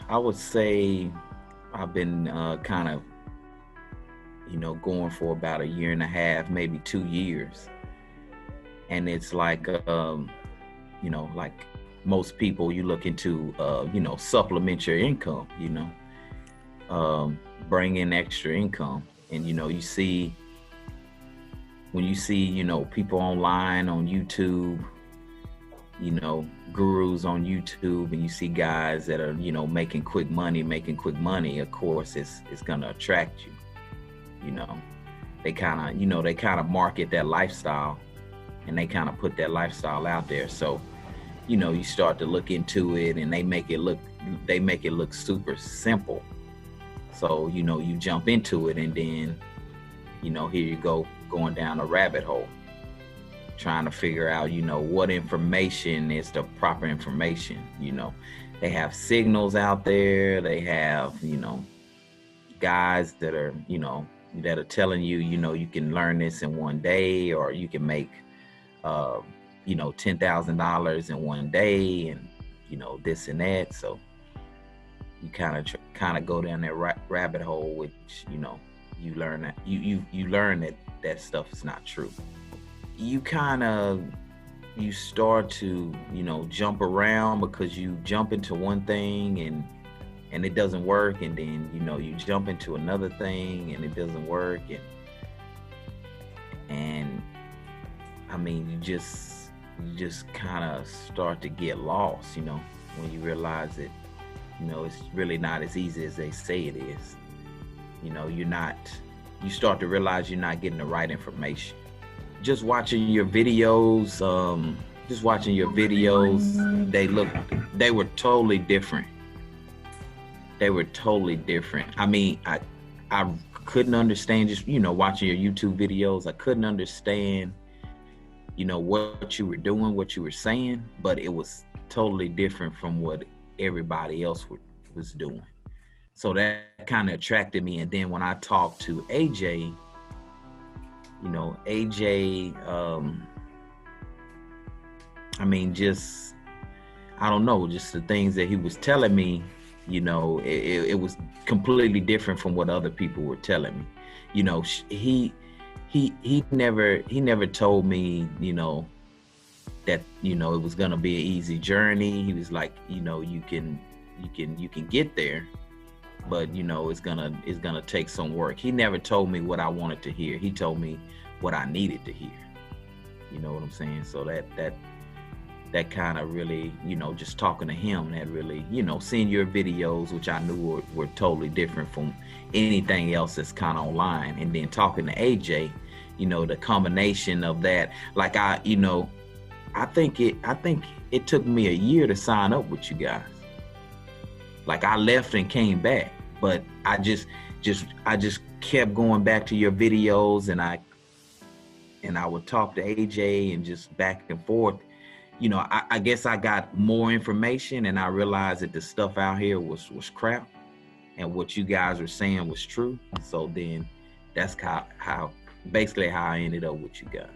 I would say I've been kind of, going for about a year and a half, maybe 2 years. And it's like, like most people, you look into, supplement your income, bring in extra income. And, you see, when you see, people online on YouTube, gurus on YouTube, and you see guys that are, making quick money, of course, it's going to attract you. You know, they kind of market that lifestyle, and they kind of put that lifestyle out there. So, you start to look into it, and they make it look super simple. So, you jump into it, and then, here you go, going down a rabbit hole, trying to figure out, what information is the proper information. They have signals out there. They have, guys that are, that are telling you, you can learn this in one day, or you can make, $10,000 in one day, and, this and that. So you kind of go down that rabbit hole, which, you learn that you learn that stuff is not true. You start to, jump around, because you jump into one thing and it doesn't work, and then, you jump into another thing and it doesn't work, and I mean, you just kind of start to get lost, when you realize that, it's really not as easy as they say it is. You start to realize you're not getting the right information. Just watching your videos, they were totally different. I mean, I couldn't understand, just, watching your YouTube videos. I couldn't understand, what you were doing, what you were saying, but it was totally different from what everybody else was doing. So that kind of attracted me. And then when I talked to AJ, I mean, just, I don't know, just the things that he was telling me, it was completely different from what other people were telling me. He never told me, that, it was going to be an easy journey. He was like, you can get there, but, it's gonna take some work. He never told me what I wanted to hear. He told me what I needed to hear. You know what I'm saying? So that kind of really, just talking to him, that really, seeing your videos, which I knew were totally different from anything else that's kind of online, and then talking to AJ, the combination of that, like I think it took me a year to sign up with you guys. Like, I left and came back, but I just kept going back to your videos, and I would talk to AJ, and just back and forth. I guess I got more information, and I realized that the stuff out here was crap, and what you guys were saying was true. So then that's how basically how I ended up with you guys.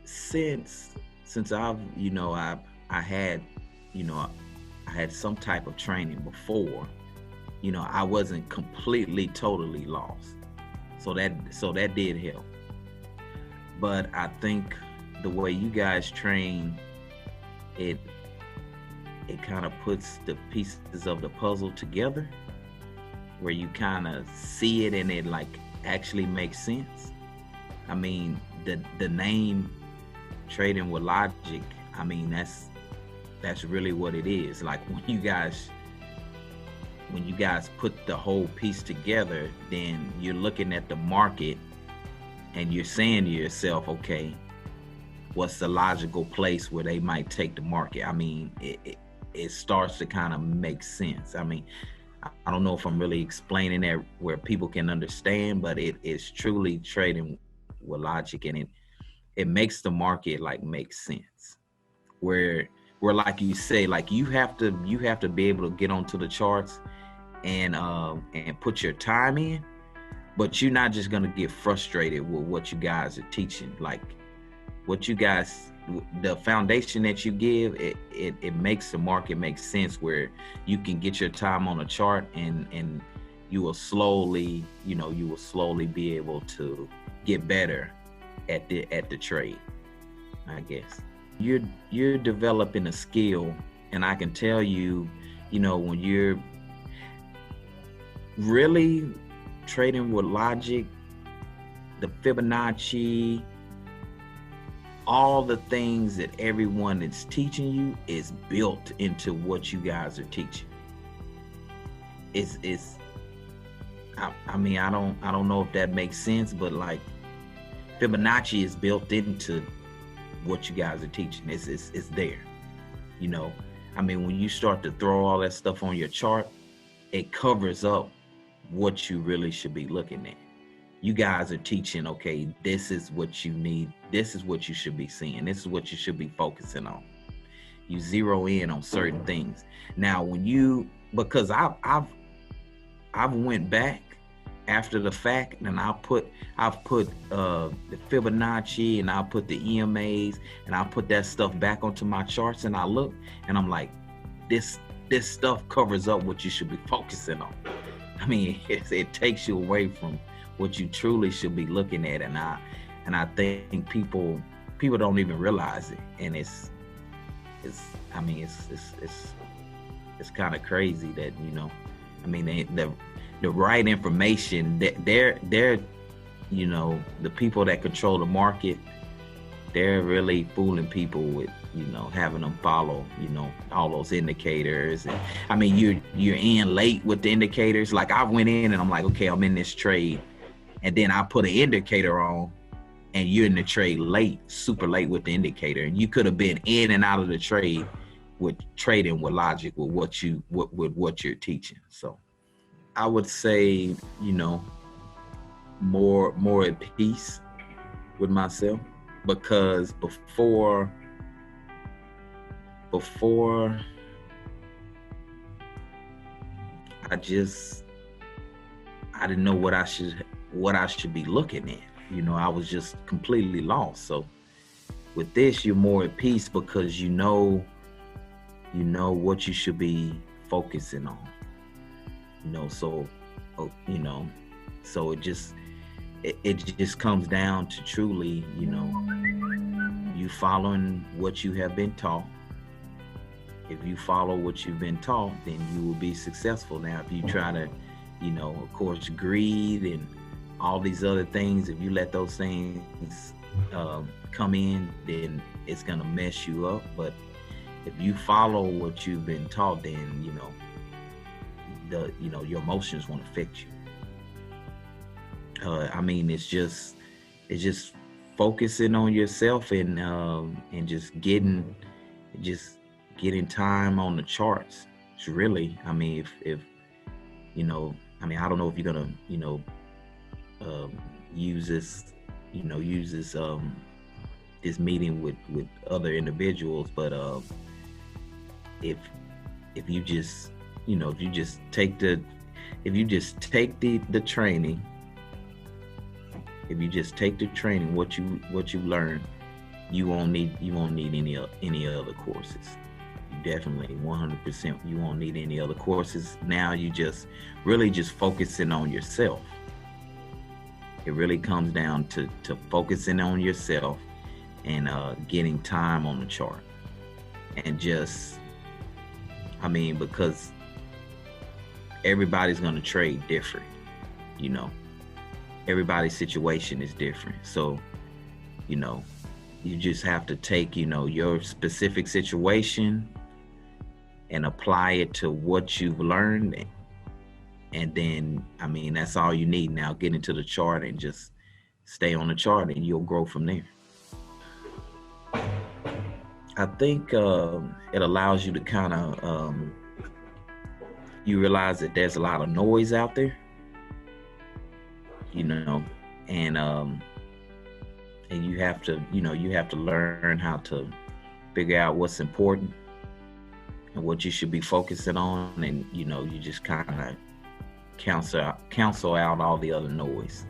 Since I've, I had, I had some type of training before, I wasn't completely, totally lost. So that did help. But I think the way you guys train, it kind of puts the pieces of the puzzle together, where you kind of see it and it like actually makes sense. I mean, the name Trading with Logic, I mean, that's really what it is. Like, when you guys put the whole piece together, then you're looking at the market and you're saying to yourself, okay, what's the logical place where they might take the market? I mean, it starts to kind of make sense. I mean, I don't know if I'm really explaining that where people can understand, but it is truly trading with logic, and it makes the market like make sense. Where like you say, like you have to be able to get onto the charts and put your time in, but you're not just gonna get frustrated with what you guys are teaching. Like, what you guys the foundation that you give, it makes the market make sense, where you can get your time on a chart, and you will slowly, be able to get better at the trade, I guess. You're developing a skill, and I can tell you, when you're really trading with logic, the Fibonacci, all the things that everyone is teaching you is built into what you guys are teaching. I mean, I don't know if that makes sense, but like Fibonacci is built into what you guys are teaching. It's there, I mean, when you start to throw all that stuff on your chart, it covers up what you really should be looking at. You guys are teaching, okay, this is what you need. This is what you should be seeing. This is what you should be focusing on. You zero in on certain things. Now, because I've went back after the fact, and I've put the Fibonacci, and I'll put the EMAs, and I'll put that stuff back onto my charts, and I look, and I'm like, this stuff covers up what you should be focusing on. I mean, it takes you away from what you truly should be looking at, and I think people don't even realize it, and it's kind of crazy that, I mean, the right information, that they're the people that control the market, they're really fooling people with, having them follow, all those indicators. And I mean, you're in late with the indicators. Like, I went in and I'm like, okay, I'm in this trade, and then I put an indicator on, and you're in the trade late, super late with the indicator, and you could have been in and out of the trade with trading with logic, with what you're teaching. So I would say, more at peace with myself, because before I didn't know what I should be looking at. I was just completely lost. So with this, you're more at peace, because you know what you should be focusing on. So it just comes down to truly, you following what you have been taught. If you follow what you've been taught, then you will be successful. Now, if you try to, of course, greed and all these other things, if you let those things come in, then it's gonna mess you up. But if you follow what you've been taught, then your emotions won't affect you. I mean, it's just focusing on yourself, and just getting time on the charts. It's really, I mean, if I don't know if you're gonna use this this meeting with other individuals, but if you just take the training, what you learn, you won't need any other courses. You definitely 100%, you won't need any other courses. Now you just focusing on yourself. It really comes down to focusing on yourself, and getting time on the chart, and because everybody's going to trade different. Everybody's situation is different. So, you just have to take, your specific situation and apply it to what you've learned. And then, that's all you need. Now get into the chart and just stay on the chart, and you'll grow from there. I think it allows you to kind of, you realize that there's a lot of noise out there, and you have to learn how to figure out what's important and what you should be focusing on, and you just kind of cancel out all the other noise.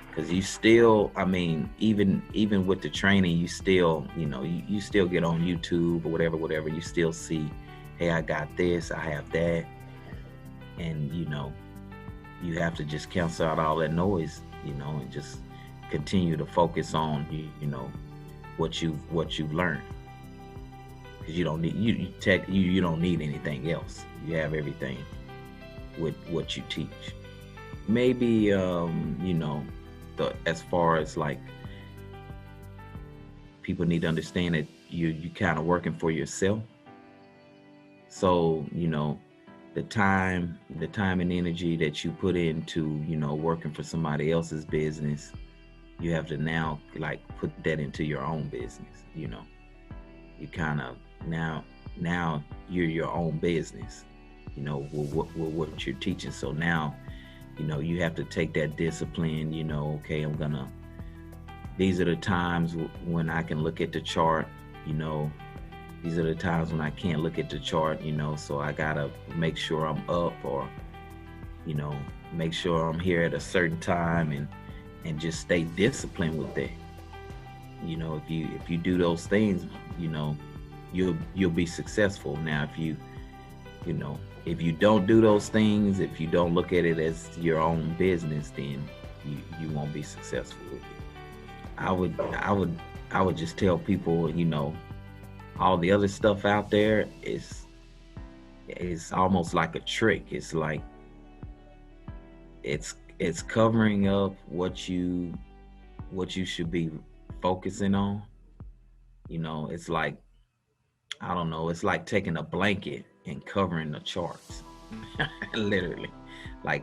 because you still, I mean, even with the training, you still, you still get on YouTube or whatever, you still see, hey, I got this, I have that. And you have to just cancel out all that noise, and just continue to focus on what you've learned, because you don't need you don't need anything else. You have everything with what you teach. Maybe as far as like, people need to understand that you kind of working for yourself. So the time and energy that you put into working for somebody else's business, you have to now like put that into your own business. You kind of now you're your own business, with what you're teaching. So now you have to take that discipline. Okay, these are the times when I can look at the chart. These are the times when I can't look at the chart, so I gotta make sure I'm up, or, make sure I'm here at a certain time, and just stay disciplined with that. If you do those things, you'll be successful. Now, if you don't do those things, if you don't look at it as your own business, then you won't be successful with it. I would just tell people, all the other stuff out there is almost like a trick. It's like it's covering up what you should be focusing on. It's like, I don't know, it's like taking a blanket and covering the charts. Literally. Like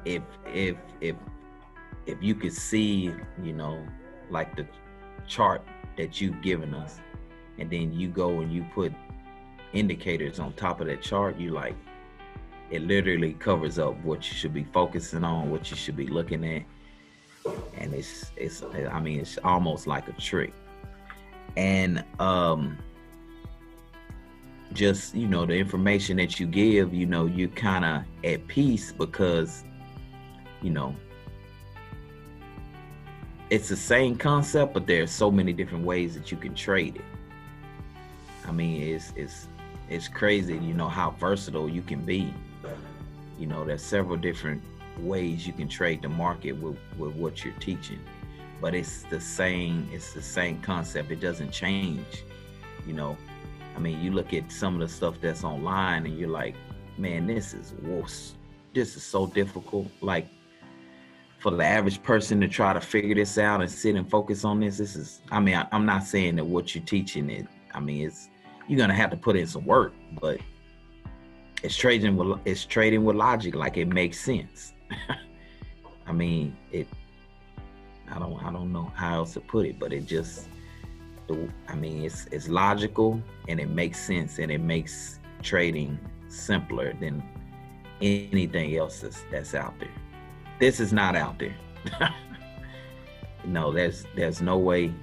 if you could see, like the chart that you've given us, and then you go and you put indicators on top of that chart, it literally covers up what you should be focusing on, what you should be looking at. And it's almost like a trick. And just, the information that you give, you're kind of at peace, because, it's the same concept, but there's so many different ways that you can trade it. I mean, it's crazy, how versatile you can be. There's several different ways you can trade the market with what you're teaching, but it's the same concept. It doesn't change. I mean, you look at some of the stuff that's online and you're like, man, this is so difficult. Like, for the average person to try to figure this out and sit and focus on this, I'm not saying that what you're teaching you're gonna have to put in some work, but it's trading with logic. Like, it makes sense. I don't know how else to put it, but it's logical, and it makes sense, and it makes trading simpler than anything else that's out there. This is not out there. No, there's no way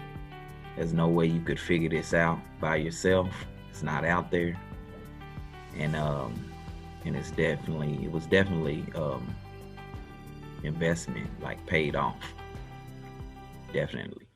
you could figure this out by yourself. It's not out there. And it was definitely investment, like, paid off. Definitely.